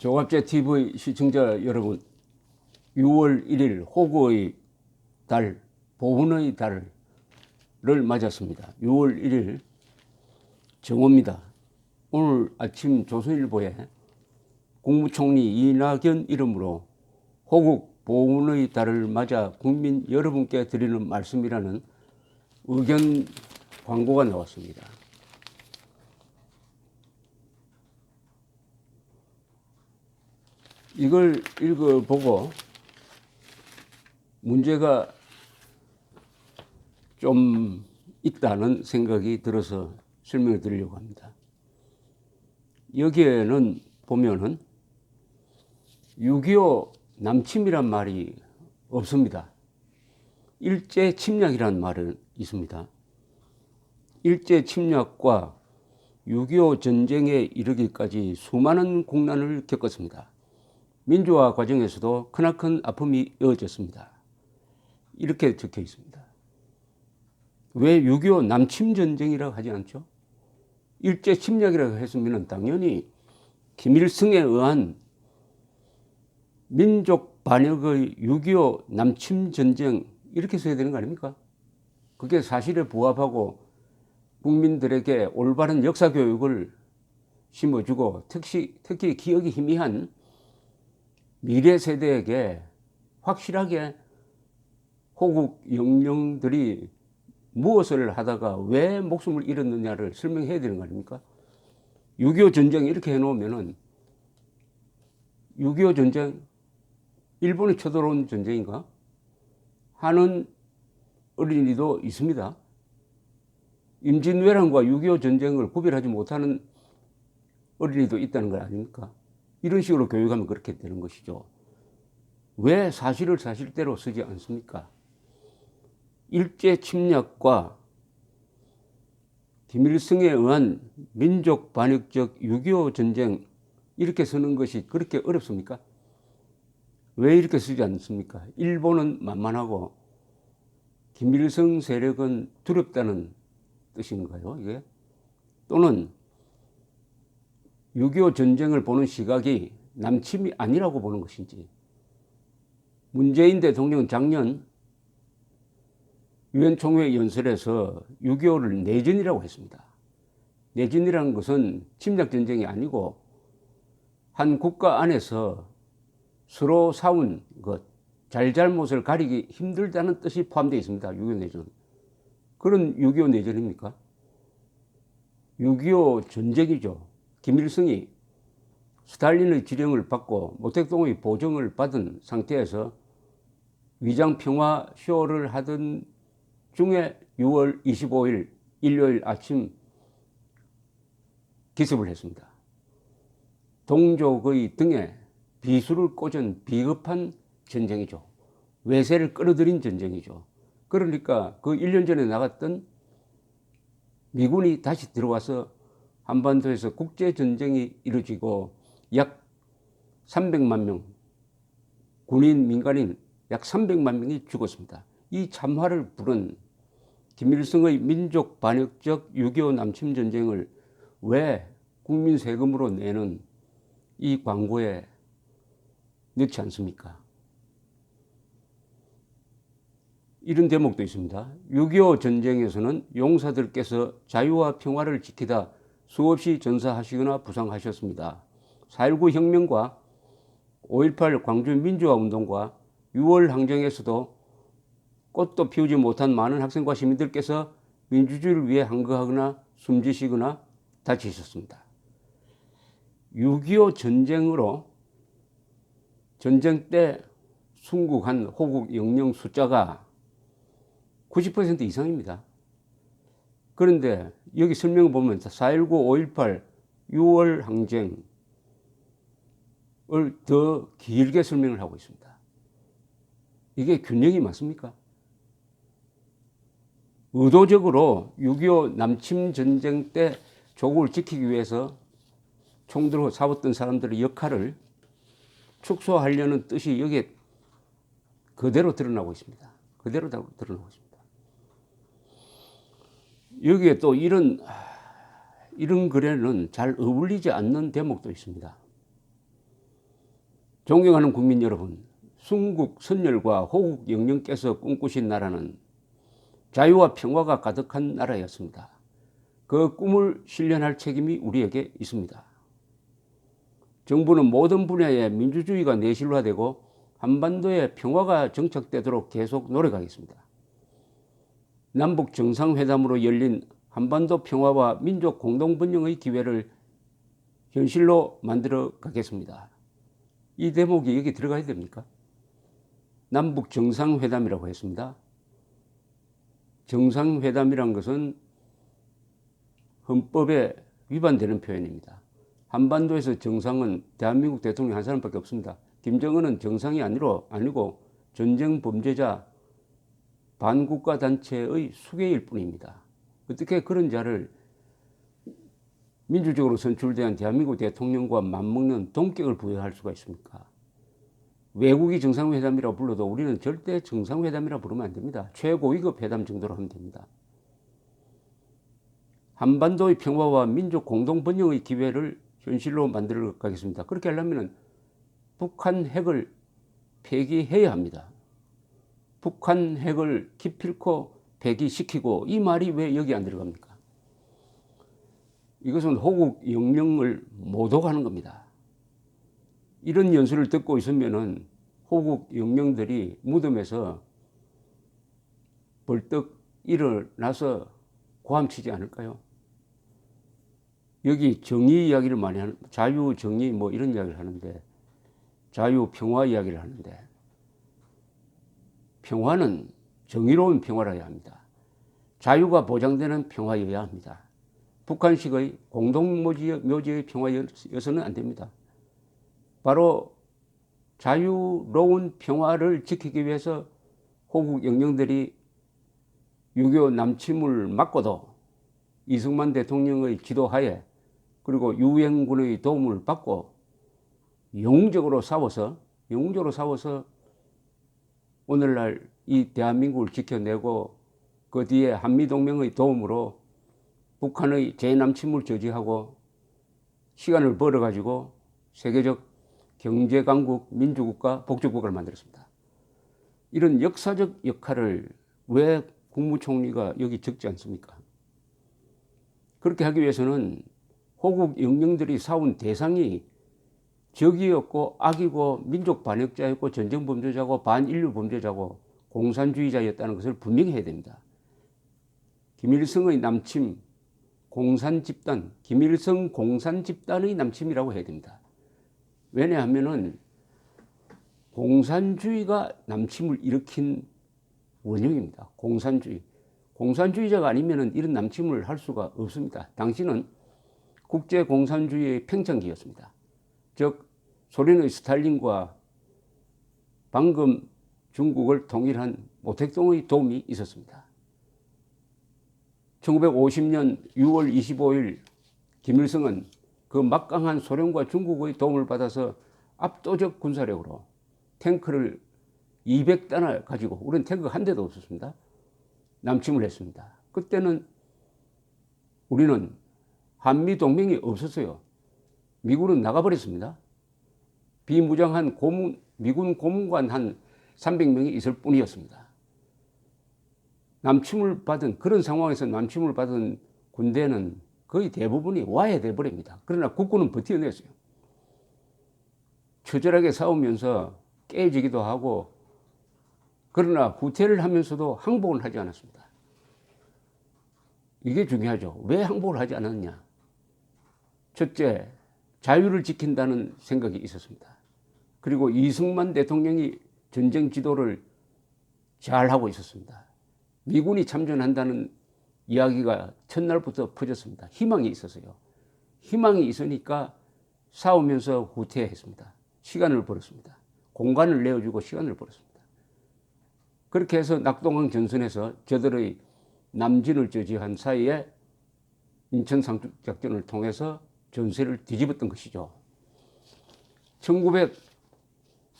조갑제 TV 시청자 여러분, 6월 1일 호구의 달, 보훈의 달을 맞았습니다. 6월 1일 정오입니다. 오늘 아침 조선일보에 국무총리 이낙연 이름으로 호국 보훈의 달을 맞아 국민 여러분께 드리는 말씀이라는 의견 광고가 나왔습니다. 이걸 읽어보고 문제가 좀 있다는 생각이 들어서 설명을 드리려고 합니다. 여기에는 보면은 6.25 남침이란 말이 없습니다. 일제 침략이라는 말은 있습니다. 일제 침략과 6.25 전쟁에 이르기까지 수많은 국난을 겪었습니다. 민주화 과정에서도 크나큰 아픔이 이어졌습니다. 이렇게 적혀 있습니다. 왜 6.25 남침 전쟁이라고 하지 않죠? 일제 침략이라고 했으면 당연히 김일성에 의한 민족 반역의 6.25 남침 전쟁 이렇게 써야 되는 거 아닙니까? 그게 사실에 부합하고 국민들에게 올바른 역사 교육을 심어주고 특히 기억이 희미한 미래 세대에게 확실하게 호국 영령들이 무엇을 하다가 왜 목숨을 잃었느냐를 설명해야 되는 거 아닙니까? 6.25 전쟁 이렇게 해놓으면은 6.25 전쟁 일본이 쳐들어온 전쟁인가 하는 어린이도 있습니다. 임진왜란과 6.25 전쟁을 구별하지 못하는 어린이도 있다는 거 아닙니까? 이런 식으로 교육하면 그렇게 되는 것이죠. 왜 사실을 사실대로 쓰지 않습니까? 일제 침략과 김일성에 의한 민족 반역적 6.25 전쟁 이렇게 쓰는 것이 그렇게 어렵습니까? 왜 이렇게 쓰지 않습니까? 일본은 만만하고 김일성 세력은 두렵다는 뜻인가요, 이게? 또는 6.25 전쟁을 보는 시각이 남침이 아니라고 보는 것인지. 문재인 대통령은 작년 유엔 총회 연설에서 6.25를 내전이라고 했습니다. 내전이라는 것은 침략 전쟁이 아니고 한 국가 안에서 서로 싸운 것, 잘잘못을 가리기 힘들다는 뜻이 포함되어 있습니다. 6.25 내전. 그런 6.25 내전입니까? 6.25 전쟁이죠. 김일성이 스탈린의 지령을 받고 모택동의 보정을 받은 상태에서 위장평화 쇼를 하던 중에 6월 25일 일요일 아침 기습을 했습니다. 동족의 등에 비수를 꽂은 비겁한 전쟁이죠. 외세를 끌어들인 전쟁이죠. 그러니까 그 1년 전에 나갔던 미군이 다시 들어와서 한반도에서 국제전쟁이 이루어지고 약 300만 명, 군인, 민간인 약 300만 명이 죽었습니다. 이 참화를 부른 김일성의 민족 반역적 6.25 남침 전쟁을 왜 국민 세금으로 내는 이 광고에 넣지 않습니까? 이런 대목도 있습니다. 6.25 전쟁에서는 용사들께서 자유와 평화를 지키다 수없이 전사하시거나 부상하셨습니다. 4.19 혁명과 5.18 광주 민주화 운동과 6월 항쟁에서도 꽃도 피우지 못한 많은 학생과 시민들께서 민주주의를 위해 항거하거나 숨지시거나 다치셨습니다. 6.25 전쟁으로 전쟁 때 순국한 호국 영령 숫자가 90% 이상입니다. 그런데 여기 설명을 보면 4.19, 5.18, 6월 항쟁을 더 길게 설명을 하고 있습니다. 이게 균형이 맞습니까? 의도적으로 6.25 남침 전쟁 때 조국을 지키기 위해서 총 들고 싸웠던 사람들의 역할을 축소하려는 뜻이 여기에 그대로 드러나고 있습니다. 그대로 드러나고 있습니다. 여기에 또 이런 글에는 잘 어울리지 않는 대목도 있습니다. 존경하는 국민 여러분, 순국 선열과 호국 영령께서 꿈꾸신 나라는 자유와 평화가 가득한 나라였습니다. 그 꿈을 실현할 책임이 우리에게 있습니다. 정부는 모든 분야에 민주주의가 내실화되고 한반도에 평화가 정착되도록 계속 노력하겠습니다. 남북 정상회담으로 열린 한반도 평화와 민족 공동번영의 기회를 현실로 만들어 가겠습니다. 이 대목이 여기 들어가야 됩니까? 남북 정상회담이라고 했습니다. 정상회담이란 것은 헌법에 위반되는 표현입니다. 한반도에서 정상은 대한민국 대통령 한 사람밖에 없습니다. 김정은은 정상이 아니고 전쟁 범죄자 반국가 단체의 수괴일 뿐입니다. 어떻게 그런 자를 민주적으로 선출된 대한민국 대통령과 맞먹는 동격을 부여할 수가 있습니까? 외국이 정상회담이라고 불러도 우리는 절대 정상회담이라고 부르면 안 됩니다. 최고위급 회담 정도로 하면 됩니다. 한반도의 평화와 민족 공동번영의 기회를 현실로 만들어 가겠습니다. 그렇게 하려면 북한 핵을 폐기해야 합니다. 북한 핵을 기필코 폐기시키고, 이 말이 왜 여기 안 들어갑니까? 이것은 호국 영령을 모독하는 겁니다. 이런 연설을 듣고 있으면은 호국 영령들이 무덤에서 벌떡 일어나서 고함치지 않을까요? 여기 정의 이야기를 많이 하는, 자유, 정의 뭐 이런 이야기를 하는데, 자유, 평화 이야기를 하는데, 평화는 정의로운 평화라야 합니다. 자유가 보장되는 평화여야 합니다. 북한식의 공동묘지의 평화여서는 안 됩니다. 바로 자유로운 평화를 지키기 위해서 호국 영령들이 6.25 남침을 막고도 이승만 대통령의 지도하에, 그리고 유엔군의 도움을 받고 영웅적으로 싸워서 오늘날 이 대한민국을 지켜내고, 그 뒤에 한미동맹의 도움으로 북한의 재남침을 저지하고 시간을 벌어가지고 세계적 경제강국, 민주국가, 복지국가를 만들었습니다. 이런 역사적 역할을 왜 국무총리가 여기 적지 않습니까? 그렇게 하기 위해서는 호국 영령들이 싸운 대상이 적이었고 악이고 민족 반역자였고 전쟁 범죄자고 반인류 범죄자고 공산주의자였다는 것을 분명히 해야 됩니다. 김일성의 남침, 공산집단, 김일성 공산집단의 남침이라고 해야 됩니다. 왜냐하면은 공산주의가 남침을 일으킨 원흉입니다. 공산주의자가 아니면은 이런 남침을 할 수가 없습니다. 당시는 국제공산주의의 팽창기였습니다. 즉 소련의 스탈린과 방금 중국을 통일한 모택동의 도움이 있었습니다. 1950년 6월 25일 김일성은 그 막강한 소련과 중국의 도움을 받아서 압도적 군사력으로 탱크를 200대나 가지고, 우리는 탱크가 한 대도 없었습니다. 남침을 했습니다. 그때는 우리는 한미동맹이 없었어요. 미군은 나가버렸습니다. 비무장한 미군 고문관 한 300명이 있을 뿐이었습니다. 그런 상황에서 남침을 받은 군대는 거의 대부분이 와해돼 버립니다. 그러나 국군은 버텨냈어요. 처절하게 싸우면서 깨지기도 하고, 그러나 후퇴를 하면서도 항복을 하지 않았습니다. 이게 중요하죠. 왜 항복을 하지 않았냐? 첫째, 자유를 지킨다는 생각이 있었습니다. 그리고 이승만 대통령이 전쟁 지도를 잘 하고 있었습니다. 미군이 참전한다는 이야기가 첫날부터 퍼졌습니다. 희망이 있었어요. 희망이 있으니까 싸우면서 후퇴했습니다. 시간을 벌었습니다. 공간을 내어주고 시간을 벌었습니다. 그렇게 해서 낙동강 전선에서 저들의 남진을 저지한 사이에 인천 상륙작전을 통해서 전세를 뒤집었던 것이죠. 1950년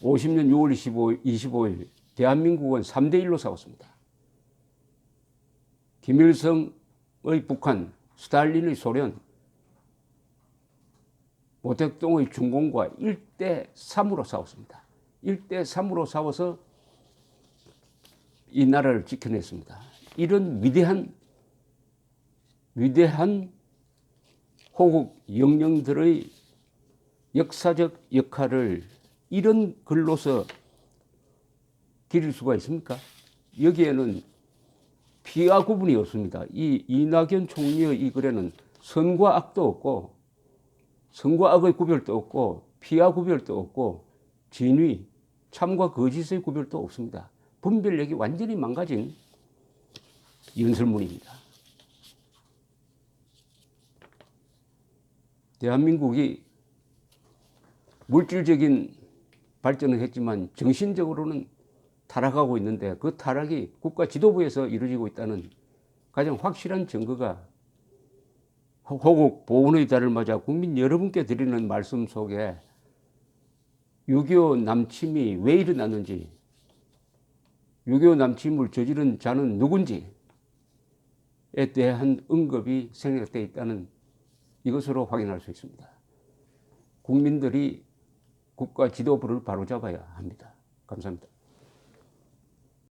6월 25일 대한민국은 3대1로 싸웠습니다. 김일성의 북한, 스탈린의 소련, 모택동의 중공과 1대3으로 싸웠습니다. 1대3으로 싸워서 이 나라를 지켜냈습니다. 이런 위대한 호국 영령들의 역사적 역할을 이런 글로서 기릴 수가 있습니까? 여기에는 피와 구분이 없습니다. 이 이낙연 총리의 이 글에는 선과 악도 없고, 선과 악의 구별도 없고, 피와 구별도 없고, 진위, 참과 거짓의 구별도 없습니다. 분별력이 완전히 망가진 연설문입니다. 대한민국이 물질적인 발전을 했지만 정신적으로는 타락하고 있는데 그 타락이 국가 지도부에서 이루어지고 있다는 가장 확실한 증거가 호국 보훈의 달을 맞아 국민 여러분께 드리는 말씀 속에 6.25 남침이 왜 일어났는지, 6.25 남침을 저지른 자는 누군지에 대한 언급이 생략되어 있다는 이것으로 확인할 수 있습니다. 국민들이 국가 지도부를 바로잡아야 합니다. 감사합니다.